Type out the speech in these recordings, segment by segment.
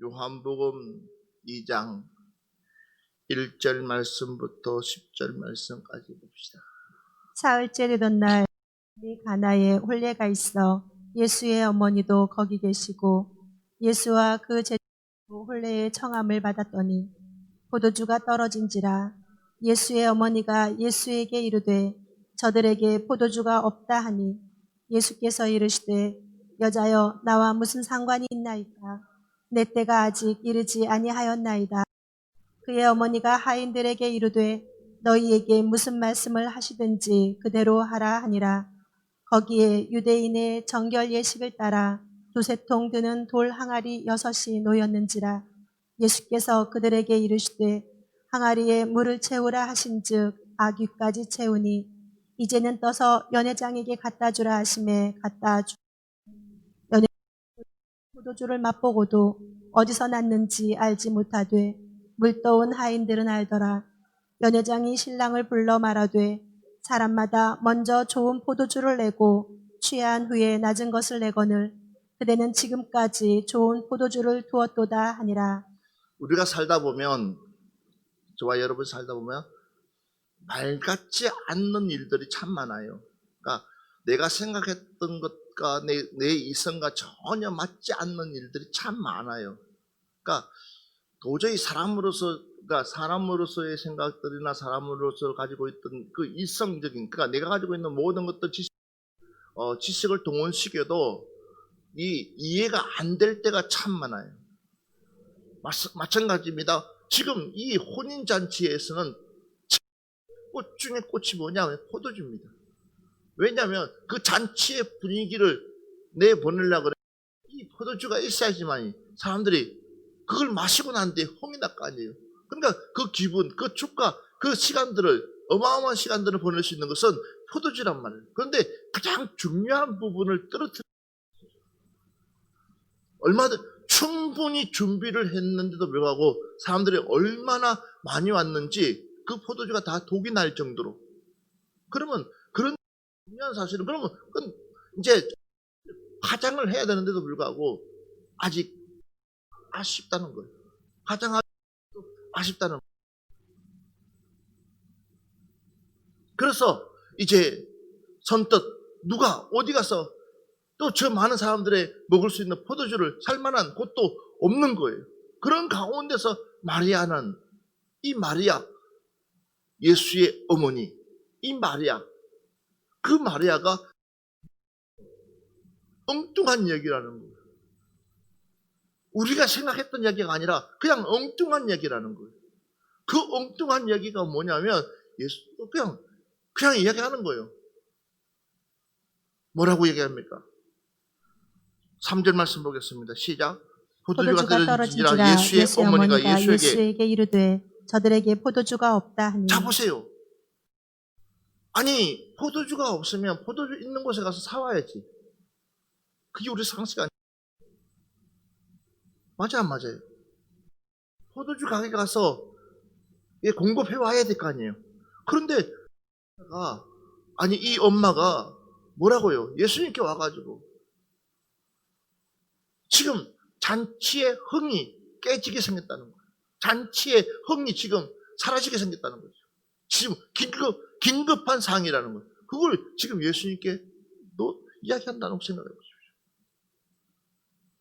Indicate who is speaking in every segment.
Speaker 1: 요한복음 2장 1절 말씀부터 10절 말씀까지 봅시다.
Speaker 2: 사흘째 되던 날 가나에 혼례가 있어 예수의 어머니도 거기 계시고 예수와 그 제자도 혼례의 청함을 받았더니 포도주가 떨어진지라. 예수의 어머니가 예수에게 이르되 저들에게 포도주가 없다 하니 예수께서 이르시되 여자여 나와 무슨 상관이 있나이까. 내 때가 아직 이르지 아니하였나이다. 그의 어머니가 하인들에게 이르되 너희에게 무슨 말씀을 하시든지 그대로 하라 하니라. 거기에 유대인의 정결 예식을 따라 두세 통 드는 돌 항아리 6이 놓였는지라. 예수께서 그들에게 이르시되 항아리에 물을 채우라 하신즉 아귀까지 채우니 이제는 떠서 연회장에게 갖다 주라 하심에 갖다 주. 연회장이 포도주를 맛보고도 어디서 났는지 알지 못하되 물떠온 하인들은 알더라. 연회장이 신랑을 불러 말하되 사람마다 먼저 좋은 포도주를 내고 취한 후에 낮은 것을 내거늘 그대는 지금까지 좋은 포도주를 두었도다 하니라.
Speaker 1: 우리가 살다 보면, 저와 여러분 살다 보면 말 같지 않는 일들이 참 많아요. 그러니까 내가 생각했던 것과 내 이성과 전혀 맞지 않는 일들이 참 많아요. 그러니까 도저히 그러니까 사람으로서의 생각들이나 사람으로서 가지고 있던 그 이성적인, 그러니까 내가 가지고 있는 모든 것들 지식을 동원시켜도 이해가 안 될 때가 참 많아요. 마찬가지입니다. 지금 이 혼인잔치에서는 꽃 중에 꽃이 뭐냐면 포도주입니다. 왜냐하면 그 잔치의 분위기를 내보내려고 그래. 이 포도주가 있어야지만 사람들이 그걸 마시고 난 뒤에 홍이 날 거 아니에요. 그러니까 그 기분, 그 축가, 그 시간들을, 어마어마한 시간들을 보낼 수 있는 것은 포도주란 말이에요. 그런데 가장 중요한 부분을 떨어뜨려. 충분히 준비를 했는데도 불구하고 사람들이 얼마나 많이 왔는지 그 포도주가 다 독이 날 정도로. 그러면 그런 중요한 사실은, 그러면 이제 화장을 해야 되는데도 불구하고 아직 아쉽다는 거예요. 화장하기도 아쉽다는 거예요. 그래서 이제 선뜻 누가 어디 가서 또 저 많은 사람들의 먹을 수 있는 포도주를 살 만한 곳도 없는 거예요. 그런 가운데서 이 마리아, 예수의 어머니, 이 마리아, 그 마리아가 엉뚱한 얘기라는 거예요. 우리가 생각했던 얘기가 아니라 그냥 엉뚱한 얘기라는 거예요. 그 엉뚱한 얘기가 뭐냐면 예수 그냥 이야기하는 거예요. 뭐라고 얘기합니까? 3절 말씀 보겠습니다. 시작.
Speaker 2: 포도주가 떨어진지라. 예수의 어머니가 예수에게 이르되 저들에게 포도주가 없다 하니.
Speaker 1: 자 보세요. 아니 포도주가 없으면 포도주 있는 곳에 가서 사와야지. 그게 우리 상식 아니에요. 맞아 안 맞아요? 포도주 가게 가서 공급해 와야 될 거 아니에요. 그런데 이 엄마가 뭐라고요? 예수님께 와가지고 지금 잔치의 흥이 깨지게 생겼다는 거예요. 잔치의 흥이 지금 사라지게 생겼다는 거죠. 지금 긴급한 상황이라는 거예요. 그걸 지금 예수님께 이야기한다는 거 생각해 보십시오.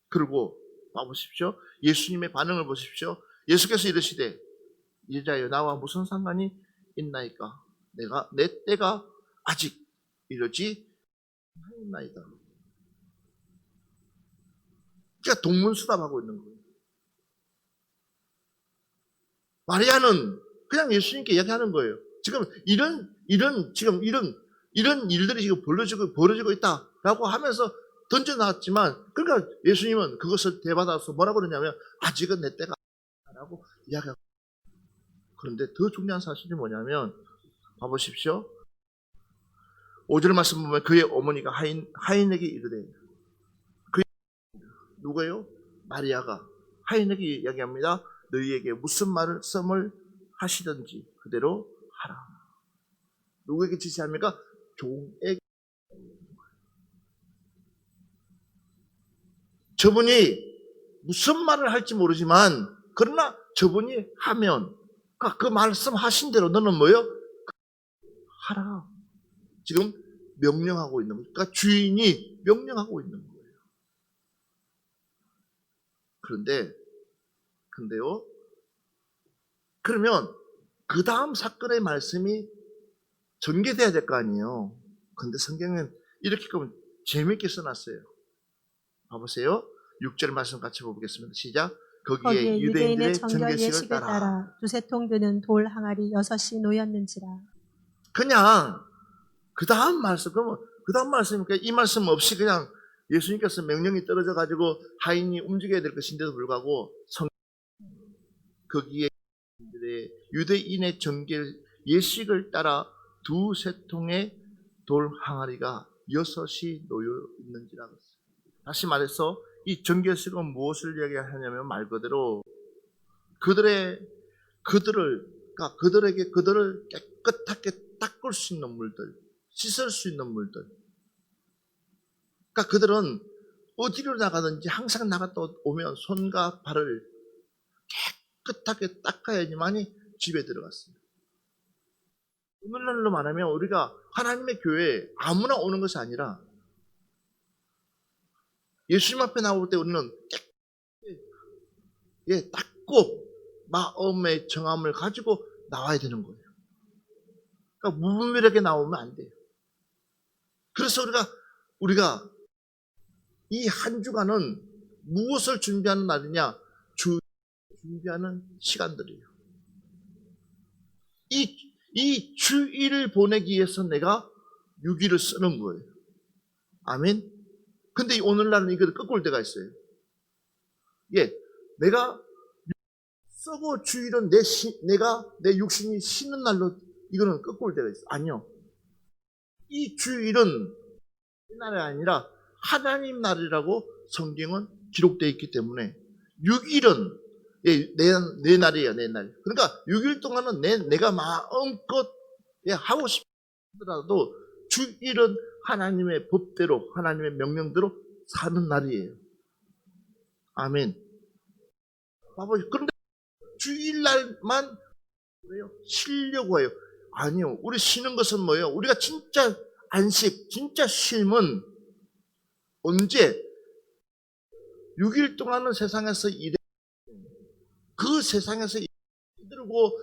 Speaker 1: 그리고 봐보십시오. 예수님의 반응을 보십시오. 예수께서 이르시되 여자여 나와 무슨 상관이 있나이까. 내 때가 아직 이르지 않나이다. 그러니까 동문수답하고 있는 거예요. 마리아는 그냥 예수님께 이야기하는 거예요. 지금 이런 일들이 지금 벌어지고 있다라고 하면서 던져놨지만, 그러니까 예수님은 그것을 대받아서 뭐라고 그러냐면 아직은 내 때가 아니라고 이야기하고. 그런데 더 중요한 사실이 뭐냐면 봐보십시오. 5절 말씀 보면 그의 어머니가 하인에게 이르되, 누구예요? 마리아가 하인에게 이야기합니다. 너희에게 무슨 말씀을 하시든지 그대로 하라. 누구에게 지시합니까? 종에게. 저분이 무슨 말을 할지 모르지만 그러나 저분이 하면 그 말씀하신 대로 너는 뭐요? 하라. 지금 명령하고 있는 거예요. 그러니까 주인이 명령하고 있는 거예요. 근데요. 그러면 그 다음 사건의 말씀이 전개돼야 될 거 아니에요. 근데 성경은 이렇게 재밌게 써놨어요. 봐보세요. 6절 말씀 같이 보겠습니다. 시작. 거기에 유대인들의 정결 예식을 따라
Speaker 2: 두세 통 드는 돌 항아리 6이 놓였는지라.
Speaker 1: 그냥 그 다음 말씀이니까 이 말씀 없이 그냥 예수님께서 명령이 떨어져 가지고 하인이 움직여야 될 것인데도 불구하고 거기에 유대인의 정결 예식을 따라 두세 통의 돌 항아리가 6이 놓여 있는지라. 다시 말해서 이 정결식은 무엇을 이야기하냐면 말 그대로 그들에게 깨끗하게 닦을 수 있는 물들, 씻을 수 있는 물들. 그러니까 그들은 어디로 나가든지 항상 나갔다 오면 손과 발을 깨끗하게 닦아야지만이 집에 들어갔습니다. 오늘날로 말하면 우리가 하나님의 교회에 아무나 오는 것이 아니라 예수님 앞에 나올 때 우리는 깨끗하게 닦고 마음의 정함을 가지고 나와야 되는 거예요. 그러니까 무분별하게 나오면 안 돼요. 그래서 우리가 이 한 주간은 무엇을 준비하는 날이냐? 준비하는 시간들이에요. 이 주일을 보내기 위해서 내가 6일을 쓰는 거예요. 아멘? 근데 오늘날은 이걸 꺾을 때가 있어요. 내가 쓰고 주일은 내 육신이 쉬는 날로 이거는 꺾을 때가 있어요. 아니요. 이 주일은 이 날이 아니라 하나님 날이라고 성경은 기록되어 있기 때문에 6일은 내 날이에요, 내 날. 그러니까 6일 동안은 내가 마음껏 하고 싶더라도 주일은 하나님의 법대로, 하나님의 명령대로 사는 날이에요. 아멘. 그런데 주일날만 쉬려고 해요. 아니요. 우리 쉬는 것은 뭐예요? 우리가 진짜 안식, 진짜 쉼은 언제? 6일 동안은 세상에서 그 세상에서 들고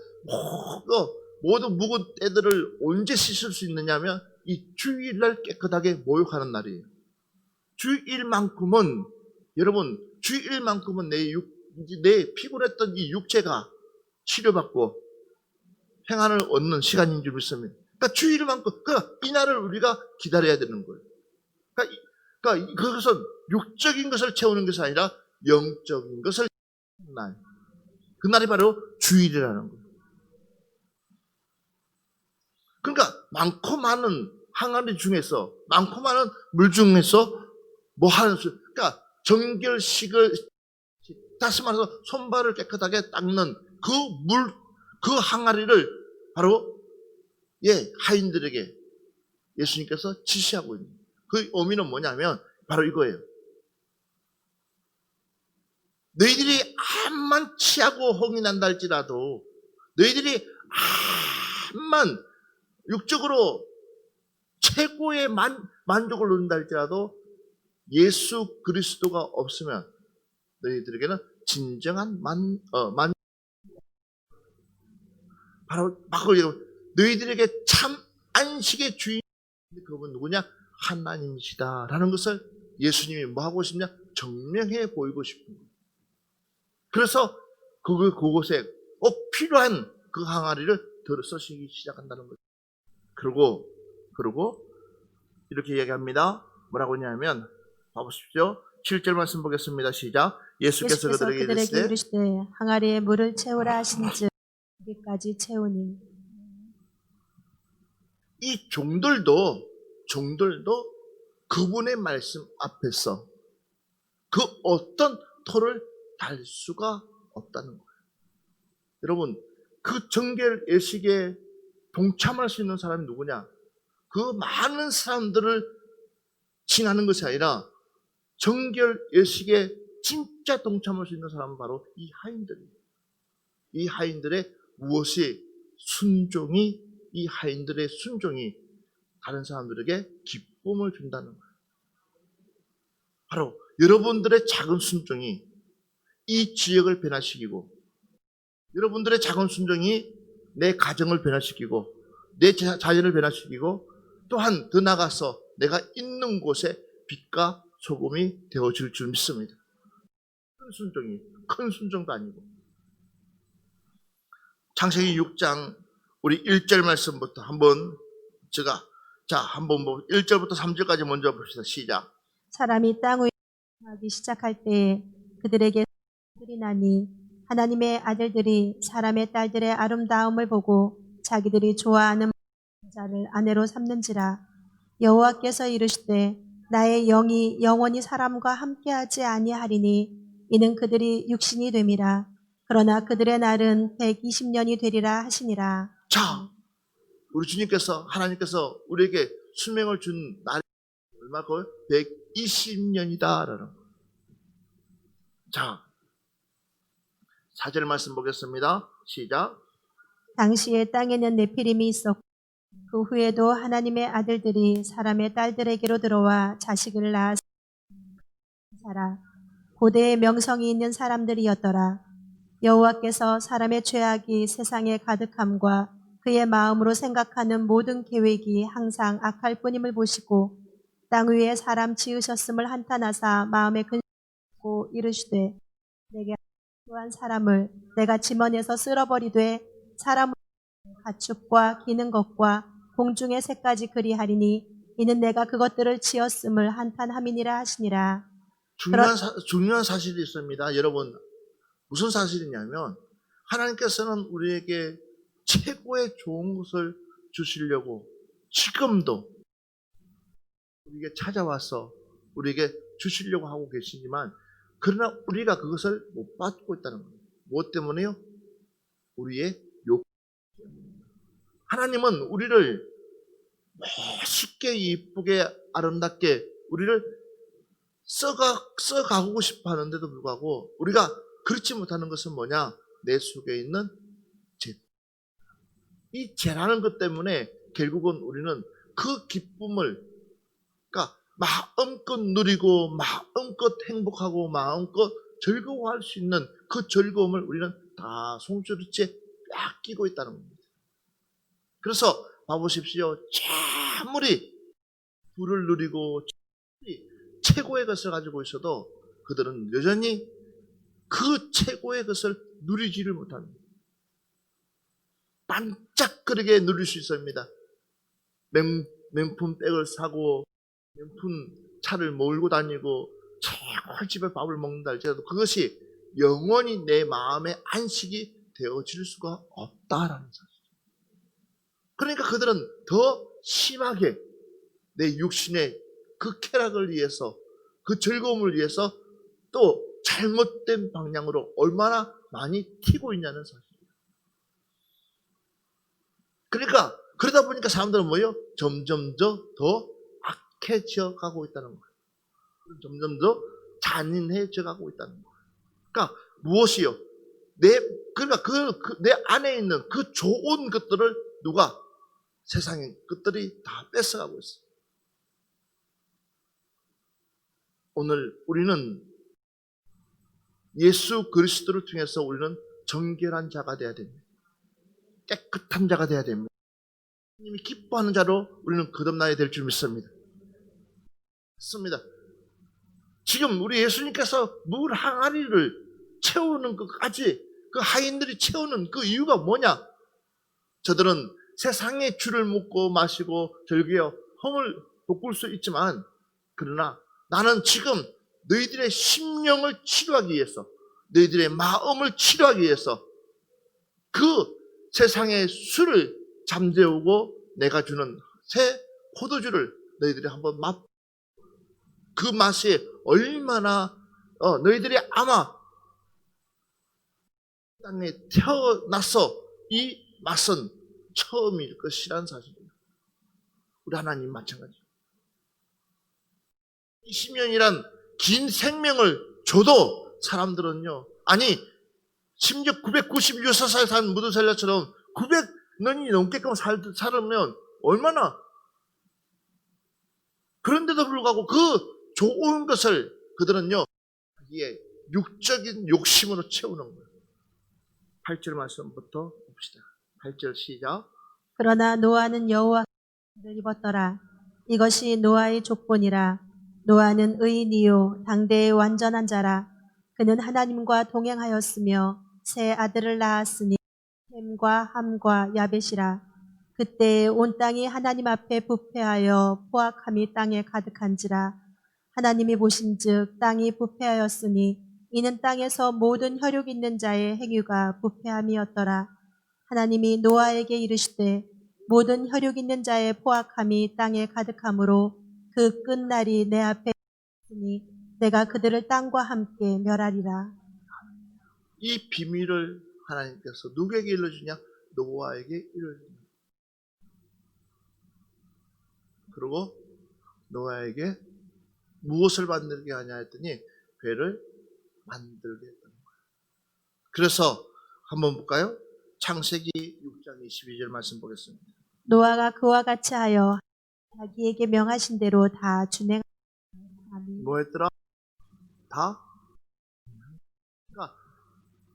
Speaker 1: 모든 묵은 때들을 언제 씻을 수 있느냐면 이 주일날 깨끗하게 모욕하는 날이에요. 주일만큼은 내 피곤했던 이 육체가 치료받고 평안을 얻는 시간인 줄 믿습니다. 그러니까 이 날을 우리가 기다려야 되는 거예요. 그러니까 그것은 육적인 것을 채우는 것이 아니라 영적인 것을 채우는 날. 그날이 바로 주일이라는 거예요. 그러니까 많고 많은 항아리 중에서, 많고 많은 물 중에서 그러니까 정결식을, 다시 말해서 손발을 깨끗하게 닦는 그 항아리를 바로 하인들에게 예수님께서 지시하고 있는 거예요. 그 의미는 뭐냐면 바로 이거예요. 너희들이 암만 취하고 홍이 난다 할지라도, 너희들이 암만 육적으로 최고의 만족을 누린다 할지라도 예수 그리스도가 없으면 너희들에게는 진정한 바로 너희들에게 참 안식의 주인, 그분 누구냐? 하나님이시다라는 것을 예수님이 뭐 하고 싶냐? 증명해 보이고 싶은 거예요. 그래서 그곳에 꼭 필요한 그 항아리를 들어 쓰시기 시작한다는 거예요. 그리고 이렇게 이야기합니다. 뭐라고 하냐면 봐보십시오. 7절 말씀 보겠습니다. 시작. 예수께서 그들에게 이르시되
Speaker 2: 항아리에 물을 채우라 하신즉 여기까지 채우니.
Speaker 1: 이 종들도 그분의 말씀 앞에서 그 어떤 토를 달 수가 없다는 거예요. 여러분, 그 정결 예식에 동참할 수 있는 사람이 누구냐? 그 많은 사람들을 지나는 것이 아니라 정결 예식에 진짜 동참할 수 있는 사람은 바로 이 하인들이에요. 이 하인들의 무엇이 순종이, 이 하인들의 순종이 다른 사람들에게 기쁨을 준다는 거예요. 바로 여러분들의 작은 순종이 이 지역을 변화시키고, 여러분들의 작은 순종이 내 가정을 변화시키고, 내 자연을 변화시키고, 또한 더 나아가서 내가 있는 곳에 빛과 소금이 되어질 줄 믿습니다. 큰 순종이, 큰 순종도 아니고. 창세기 6장 우리 1절 말씀부터 한번 한번 1절부터 3절까지 먼저 봅시다. 시작.
Speaker 2: 사람이 땅 위에 하기 시작할 때에 그들에게 아들이 나니 하나님의 아들들이 사람의 딸들의 아름다움을 보고 자기들이 좋아하는 자를 아내로 삼는지라. 여호와께서 이르시되 나의 영이 영원히 사람과 함께하지 아니하리니 이는 그들이 육신이 됨이라. 그러나 그들의 날은 120년이 되리라 하시니라.
Speaker 1: 자, 우리 주님께서, 하나님께서 우리에게 수명을 준 날이 얼마고? 120년이다. 자, 4절 말씀 보겠습니다. 시작.
Speaker 2: 당시에 땅에는 네피림이 있었고 그 후에도 하나님의 아들들이 사람의 딸들에게로 들어와 자식을 낳았으라. 고대의 명성이 있는 사람들이었더라. 여호와께서 사람의 죄악이 세상에 가득함과 그의 마음으로 생각하는 모든 계획이 항상 악할 뿐임을 보시고 땅 위에 사람 지으셨음을 한탄하사 마음에 근심하고 이르시되 내게 또한 사람을 내가 지면에서 쓸어버리되 사람을 가축과 기는 것과 공중의 새까지 그리하리니 이는 내가 그것들을 지었음을 한탄함이니라 하시니라.
Speaker 1: 중요한 사실이 있습니다. 여러분, 무슨 사실이냐면 하나님께서는 우리에게 최고의 좋은 것을 주시려고 지금도 우리에게 찾아와서 우리에게 주시려고 하고 계시지만, 그러나 우리가 그것을 못 받고 있다는 거예요. 무엇 때문에요? 우리의 욕. 하나님은 우리를 멋있게, 이쁘게, 아름답게 우리를 써가고 싶어 하는데도 불구하고 우리가 그렇지 못하는 것은 뭐냐? 내 속에 있는 죄. 이 죄라는 것 때문에 결국은 우리는 그 기쁨을, 그러니까 마음껏 누리고 마음껏 행복하고 마음껏 즐거워할 수 있는 그 즐거움을 우리는 다 송두리째 뺏기고 있다는 겁니다. 그래서 봐보십시오. 아무리 부를 누리고 최고의 것을 가지고 있어도 그들은 여전히 그 최고의 것을 누리지를 못합니다. 반짝거리게 누릴 수 있습니다. 명품 백을 사고 명품 차를 몰고 다니고 최고의 집에 밥을 먹는다 할지라도 그것이 영원히 내 마음의 안식이 되어질 수가 없다라는 사실. 그러니까 그들은 더 심하게 내 육신의 그 쾌락을 위해서, 그 즐거움을 위해서 또 잘못된 방향으로 얼마나 많이 튀고 있냐는 사실이에요. 그러니까 그러다 보니까 사람들은 뭐예요? 점점 더 악해져 가고 있다는 거예요. 점점 더 잔인해져 가고 있다는 거예요. 그러니까 무엇이요? 그러니까 내 안에 있는 그 좋은 것들을 누가? 세상의 것들이 다 뺏어가고 있어요. 오늘 우리는 예수 그리스도를 통해서 우리는 정결한 자가 되어야 됩니다. 깨끗한 자가 되어야 됩니다. 하나님이 기뻐하는 자로 우리는 거듭나야 될 줄 믿습니다. 맞습니다. 지금 우리 예수님께서 물 항아리를 채우는 것까지 그 하인들이 채우는 그 이유가 뭐냐? 저들은 세상의 주를 먹고 마시고 즐겨 허물 돋굴 수 있지만, 그러나 나는 지금 너희들의 심령을 치료하기 위해서, 너희들의 마음을 치료하기 위해서 그 세상의 술을 잠재우고 내가 주는 새 포도주를 너희들이 한번 그 맛이 얼마나 너희들이 아마 땅에 태어나서 이 맛은 처음일 것이라는 사실입니다. 우리 하나님 마찬가지입니다. 20년이란 긴 생명을 저도 사람들은요, 아니 심지어 996살 산 무드셀러처럼 900년이 넘게끔 살면 얼마나, 그런데도 불구하고 그 좋은 것을 그들은요 자기의 육적인 욕심으로 채우는 거예요. 8절 말씀부터 봅시다. 8절 시작.
Speaker 2: 그러나 노아는 여호와를 입었더라. 이것이 노아의 족본이라. 노아는 의인이요 당대의 완전한 자라. 그는 하나님과 동행하였으며 세 아들을 낳았으니 셈과 함과 야벳이라. 그때 온 땅이 하나님 앞에 부패하여 포악함이 땅에 가득한지라. 하나님이 보신즉 땅이 부패하였으니 이는 땅에서 모든 혈육 있는 자의 행위가 부패함이었더라. 하나님이 노아에게 이르시되 모든 혈육 있는 자의 포악함이 땅에 가득하므로 그 끝날이 내 앞에 있으니 내가 그들을 땅과 함께 멸하리라.
Speaker 1: 이 비밀을 하나님께서 누구에게 일러주냐? 노아에게 일러줍니다. 그리고 노아에게 무엇을 만들게 하냐 했더니 배를 만들게 했다는 거예요. 그래서 한번 볼까요? 창세기 6장 22절 말씀 보겠습니다.
Speaker 2: 노아가 그와 같이 하여 자기에게 명하신 대로 다 준행하니.
Speaker 1: 뭐 했더라? 다? 그러니까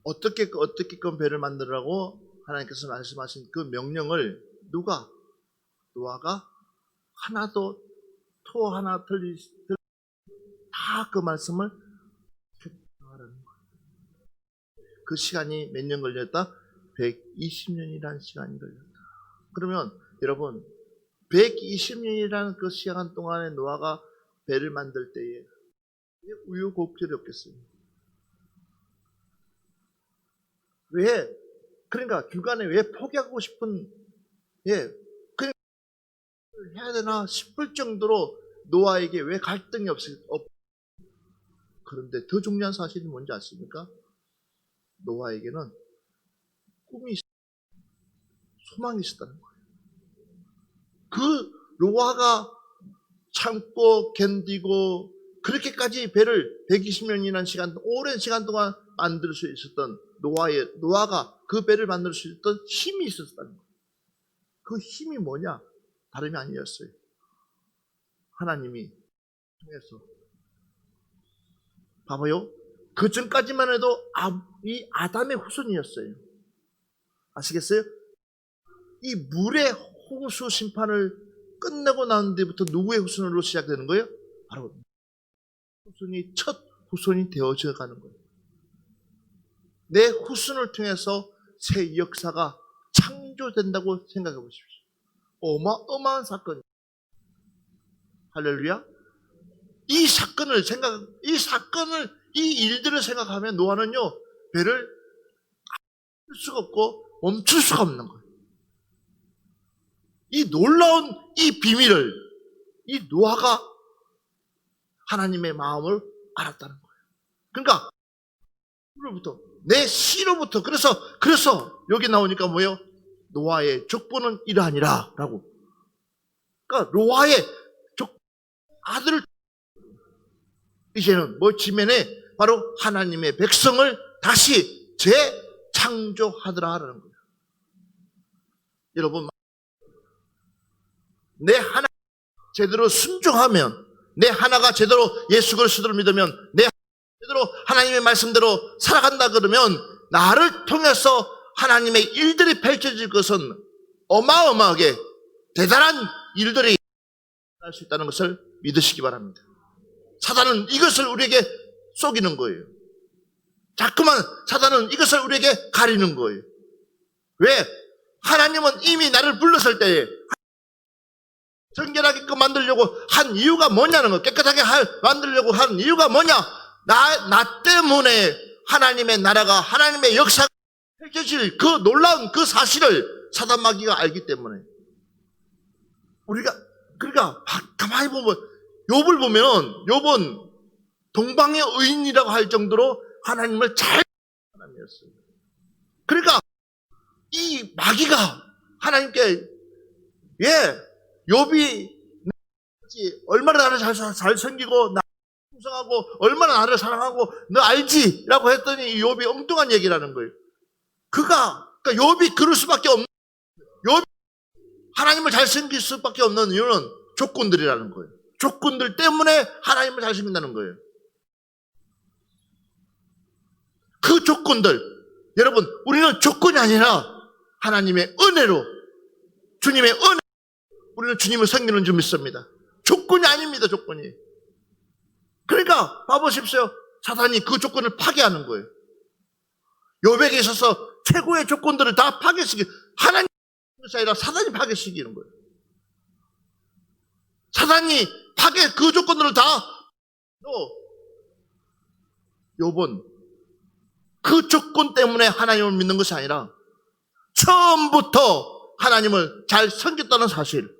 Speaker 1: 어떻게끔 배를 만들라고 하나님께서 말씀하신 그 명령을 누가? 노아가 하나도 토 하나 다 그 말씀을 하라는 거예요. 그 시간이 몇 년 걸렸다? 120년이라는 시간이 걸렸다. 그러면 여러분 120년이라는 그 시간 동안에 노아가 배를 만들 때에 우유곡절이 없겠어요. 왜? 그러니까 중간에 왜 포기하고 싶은, 그냥 해야 되나 싶을 정도로 노아에게 왜 갈등이 그런데 더 중요한 사실이 뭔지 아십니까? 노아에게는 꿈이 소망이 있었다는 거예요. 그 노아가 참고 견디고 그렇게까지 배를 120년이라는 시간, 오랜 시간 동안 만들 수 있었던 노아가 그 배를 만들 수 있었던 힘이 있었다는 거예요. 그 힘이 뭐냐? 다름이 아니었어요. 하나님이 통해서. 봐봐요. 그 전까지만 해도 이 아담의 후손이었어요. 아시겠어요? 이 물의 홍수 심판을 끝내고 난 뒤부터 누구의 후손으로 시작되는 거예요? 바로 후손이 첫 후손이 되어져 가는 거예요. 내 후손을 통해서 새 역사가 창조된다고 생각해 보십시오. 어마어마한 사건. 할렐루야. 이 일들을 생각하면 노아는요, 배를 할 수가 없고 멈출 수가 없는 거예요. 이 놀라운 이 비밀을 이 노아가 하나님의 마음을 알았다는 거예요. 그러니까 내 씨로부터 그래서 여기 나오니까 뭐예요? 노아의 족보는 이러하니라 라고. 그러니까 노아의 아들을 이제는 뭐 지면에 바로 하나님의 백성을 다시 재창조하더라라는 거예요. 여러분, 내 하나 제대로 순종하면, 내 하나가 제대로 예수 그리스도를 믿으면, 내 제대로 하나님의 말씀대로 살아간다 그러면 나를 통해서 하나님의 일들이 펼쳐질 것은 어마어마하게 대단한 일들이 할 수 있다는 것을 믿으시기 바랍니다. 사단은 이것을 우리에게 속이는 거예요. 자꾸만 사단은 이것을 우리에게 가리는 거예요. 왜? 하나님은 이미 나를 불렀을 때에 정결하게끔 만들려고 한 이유가 뭐냐는 거, 깨끗하게 만들려고 한 이유가 뭐냐? 나 때문에 하나님의 나라가, 하나님의 역사가 펼쳐질 그 놀라운 그 사실을 사단 마귀가 알기 때문에 그러니까 가만히 보면 욥을 보면 욥은 동방의 의인이라고 할 정도로 하나님을 잘 사람이었어요. 그러니까 이 마귀가 하나님께 욥이 얼마나 나를 잘 섬기고 나 풍성하고 얼마나 나를 사랑하고 너 알지? 라고 했더니 욥이 엉뚱한 얘기라는 거예요. 그러니까 욥이 그럴 수밖에 없는, 욥이 하나님을 잘 섬길 수밖에 없는 이유는 조건들이라는 거예요. 조건들 때문에 하나님을 잘 섬긴다는 거예요. 그 조건들, 여러분, 우리는 조건이 아니라 하나님의 은혜로, 주님의 은혜, 우리는 주님을 섬기는 줄 믿습니다. 조건이 아닙니다, 조건이. 그러니까 봐보십시오. 사단이 그 조건을 파괴하는 거예요. 욥에게 있어서 최고의 조건들을 다 파괴시키는, 하나님의 것이 아니라 사단이 파괴시키는 거예요. 사단이 그 조건들을 다, 욥은 그 조건 때문에 하나님을 믿는 것이 아니라 처음부터 하나님을 잘 섬겼다는 사실,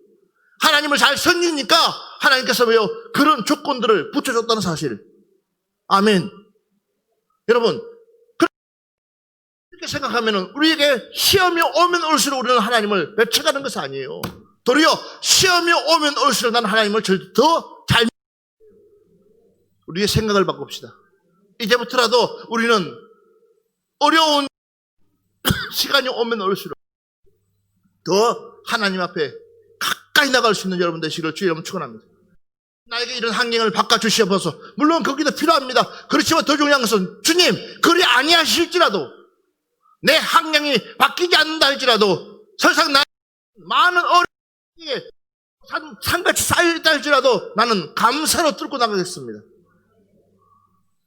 Speaker 1: 하나님을 잘 섬기니까 하나님께서 왜요? 그런 조건들을 붙여줬다는 사실. 아멘. 여러분, 그렇게 생각하면 우리에게 시험이 오면 올수록 우리는 하나님을 맺혀가는 것이 아니에요. 도리어 시험이 오면 올수록 나는 하나님을 더 잘, 우리의 생각을 바꿉시다. 이제부터라도 우리는 어려운 시간이 오면 올수록 더 하나님 앞에 가까이 나갈 수 있는 여러분 되시기를 주의 이름으로 축원합니다. 나에게 이런 환경을 바꿔주시옵소서. 물론 거기도 필요합니다. 그렇지만 더 중요한 것은 주님, 그리 아니하실지라도 내 환경이 바뀌지 않는다 할지라도 설상 나 많은 어려움이 산같이 쌓여있다 할지라도 나는 감사로 뚫고 나가겠습니다.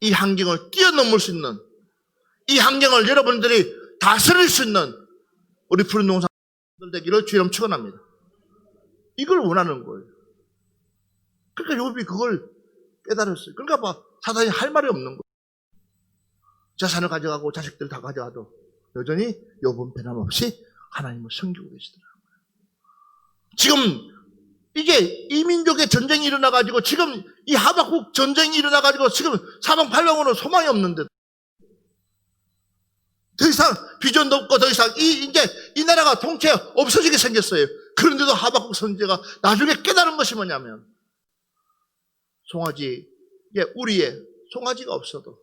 Speaker 1: 이 환경을 뛰어넘을 수 있는, 이 환경을 여러분들이 다스릴 수 있는 우리 푸른 농사들 되기를 주님 축원합니다. 이걸 원하는 거예요. 그러니까 욥이 그걸 깨달았어요. 그러니까 사단이 할 말이 없는 거예요. 재산을 가져가고 자식들 다 가져가도 여전히 욥은 변함없이 하나님을 섬기고 계시더라고요. 지금 이게 이민족의 전쟁이 일어나가지고 지금 이 하박국 전쟁이 일어나가지고 지금 사방팔방으로 소망이 없는데 더 이상 비전도 없고 더 이상 이제 이 나라가 통째 없어지게 생겼어요. 그런데도 하박국 선지자가 나중에 깨달은 것이 뭐냐면 송아지, 우리의 송아지가 없어도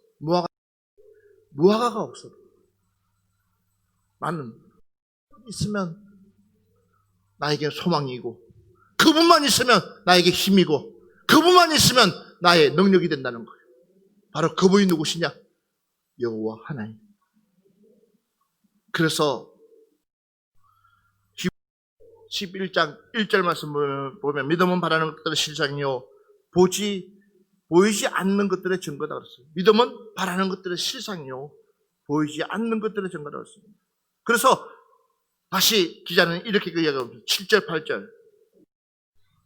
Speaker 1: 무화과가 없어도 나는 있으면 나에게 소망이고 그분만 있으면 나에게 힘이고 그분만 있으면 나의 능력이 된다는 거예요. 바로 그분이 누구시냐? 여호와 하나님. 그래서 11장 1절 말씀을 보면 믿음은 바라는 것들의 실상이요 보이지 않는 것들의 증거다 그랬어요. 믿음은 바라는 것들의 실상이요 보이지 않는 것들의 증거다 그랬습니다. 그래서 다시 기자는 이렇게 이야기합니다. 7절 8절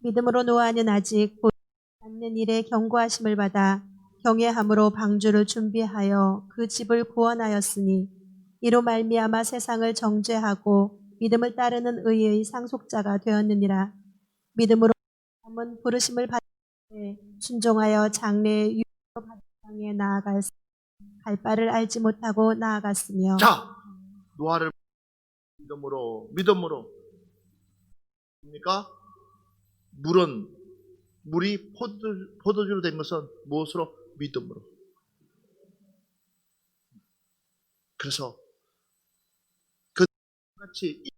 Speaker 2: 믿음으로 노아는 아직 보이지 않는 일에 경고하심을 받아 경외함으로 방주를 준비하여 그 집을 구원하였으니 이로 말미암아 세상을 정죄하고 믿음을 따르는 의의 상속자가 되었느니라. 믿음으로 아브라함은 부르심을 받을 때 순종하여 장래의 유업을 받은 땅에 나아갈 바를 알지 못하고 나아갔으며.
Speaker 1: 자, 노아를 믿음으로 그러니까 물이 포도주로 된 것은 무엇으로? 믿음으로. 그래서 그 같이 이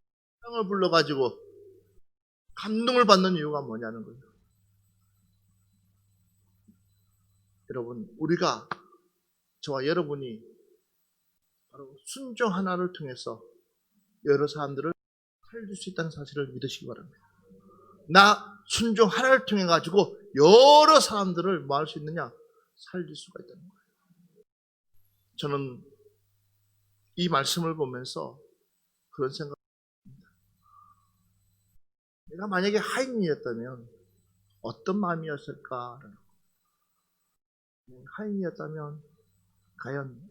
Speaker 1: 땅을 불러가지고 감동을 받는 이유가 뭐냐는 거예요. 여러분, 우리가 저와 여러분이 바로 순종 하나를 통해서 여러 사람들을 살릴 수 있다는 사실을 믿으시기 바랍니다. 나 순종 하나를 통해 가지고 여러 사람들을 뭐 할 수 있느냐? 살릴 수가 있다는 거예요. 저는 이 말씀을 보면서 그런 생각을 합니다. 내가 만약에 하인이었다면 어떤 마음이었을까? 하인이었다면 과연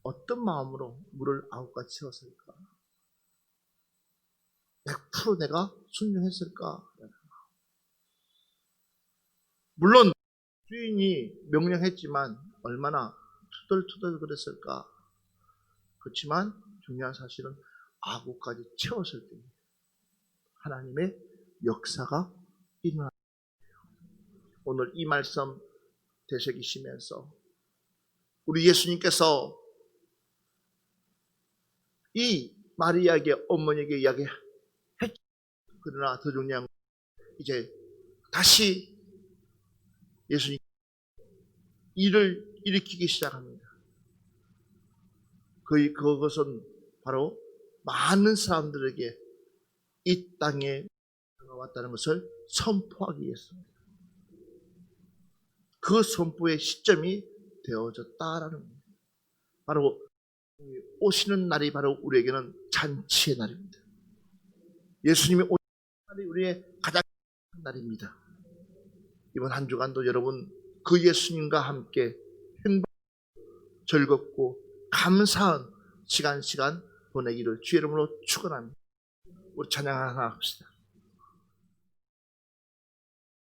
Speaker 1: 어떤 마음으로 물을 아홉과 채웠을까? 100% 내가 순종했을까? 물론 주인이 명령했지만 얼마나 투덜투덜 그랬을까? 그렇지만 중요한 사실은 아구까지 채웠을 때 하나님의 역사가 일어났어요. 오늘 이 말씀 되새기시면서 우리 예수님께서 이 마리아에게 어머니에게 이야기했죠. 그러나 더 중요한 건 이제 다시 예수님 일을 일으키기 시작합니다. 그것은 바로 많은 사람들에게 이 땅에 왔다는 것을 선포하기 위해서입니다. 그 선포의 시점이 되어졌다라는 겁니다. 바로 오시는 날이 바로 우리에게는 잔치의 날입니다. 예수님이 오시는 날이 우리의 가장 큰 날입니다. 이번 한 주간도 여러분 그 예수님과 함께 행복하고 즐겁고 감사한 시간 보내기를 주의 이름으로 축원합니다. 우리 찬양 하나 합시다.